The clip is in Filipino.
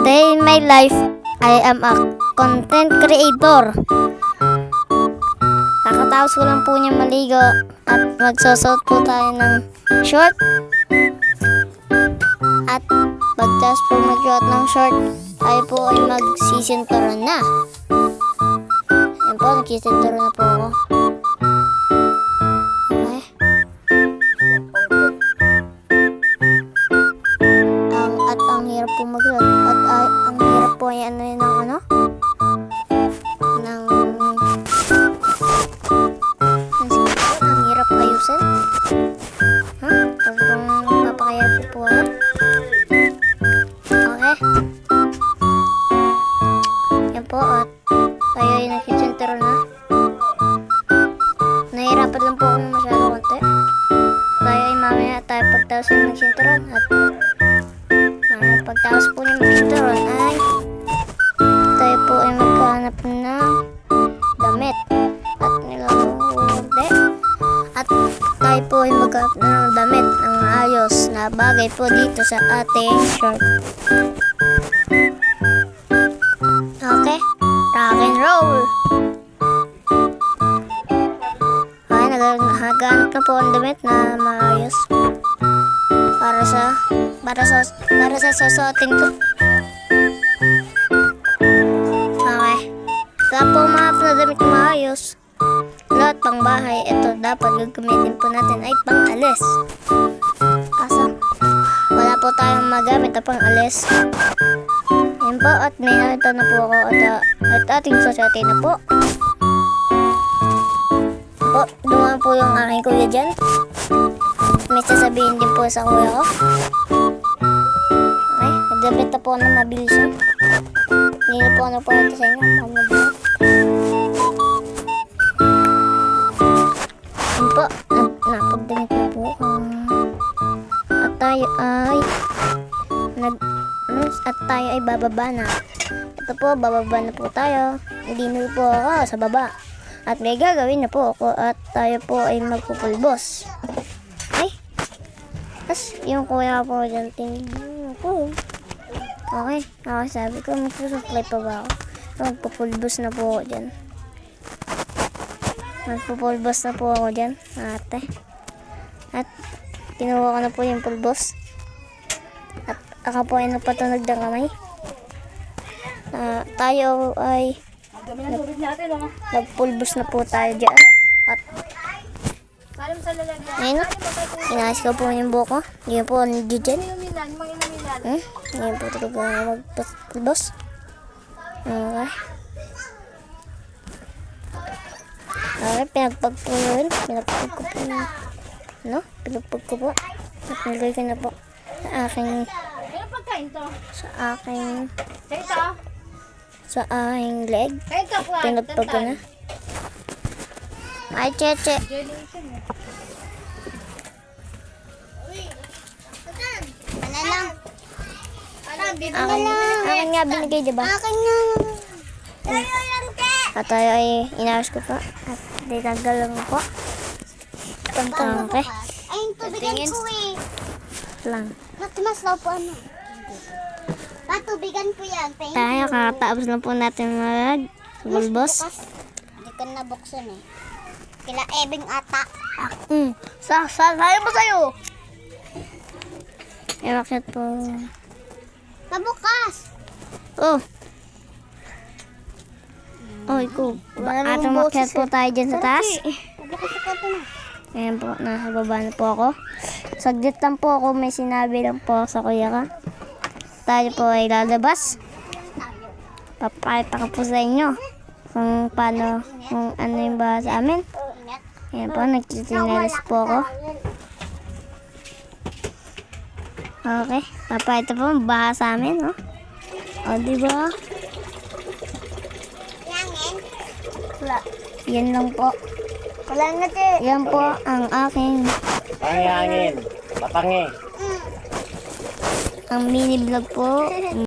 day in my life, I am a content creator. Kakatapos ko lang po niya maligo at magsusot po tayo ng short. At pagtas po mag-shot ng short, tayo po ay magsisinturon na. Ayan po, nagsisinturon na po ako. Ang hirap po mag-shot. At ang hirap po ay ng ang hirap ayusin. Talagang papakayap po ako. Okay. Yan po, at tayo ay nagsisinturon na. Nahirapan lang po ako masyado konti. Tayo ay mamaya tayo pagtapos yung magsinturon. At pagtapos po niya magsinturon ay tayo po ay magkahanap ng damit at nilalagde. At tayo po ay magkahanap ng damit ng maayos na bagay po dito sa ating short. Okay, rock and roll. Okay, naghahanap na po ang damit na maayos para sa susuotin ko. Okay. Wala po mga na damit na maayos. Lahat pang bahay, ito dapat gagamitin po natin ay pang alis. Kaso, wala po tayong magamit na pang alis. Yan po, at may nakita na po ako at ating susuotin na po. Po, dumaan po yung aking kuya dyan. May sasabihin din po sa kuya ko. Okay, nagdabit na po ako na mabilis yun. Hindi na po ano po ito sa inyo. Yan po, napagdamit na po ako. At tayo ay bababa na. Ito po, bababa na po tayo. Hindi na po ako sa baba. At may gagawin na po ako at tayo po ay magpupulbos. Tapos yung kuya po dyan, tingin ako. Okay, sabi ko, magsusupply pa ba ako? Magpupulbos na po ako dyan. Magpupulbos na po ako dyan, ate. At kinuha ko na po yung pulbos. At ako po ay napatunog ng kamay. Tayo ay nagpulbos na po tayo dyan. At ayun, inayos ko po yung buko. Hindi po hindi dyan. Hindi po talaga magpulbos. Okay. Okay, pinagpag po yun. Pinagpag ko po. Pinagpag ko po. At nilagay ko na po sa aking leg. Pinagpag ko na. Ay, Cheche. Akin nga binigay, diba? Akin nga. At tayo ay inayos ko po. At ditanggal lang po. Okay. Ay, tubigan ko eh. Lang. Mas daw po ano. Patubigan ko yan. Tayo, kakatapos lang po natin mag-bulbos. Hindi ko nabuksan eh. Kila Ebing ata. Sayo mo sa'yo. Bakit po? Nabukas. Ikaw. Atong makyat po tayo dyan sa taas. Nabukas ako na. Ayan po, nasa baba na po ako. Saglit lang po ako, may sinabi lang po sa kuya ka. Tayo po ay lalabas. Papakita ko po sa inyo kung paano, kung ano yung baha sa amin. Ayan po, nagtitinelas po ako. Okay, papakita po, baha sa amin, no? Diba? Wala. Yan lang po. Wala na te. Yan po ang aking Hangin, mapangi. ang mini vlog po.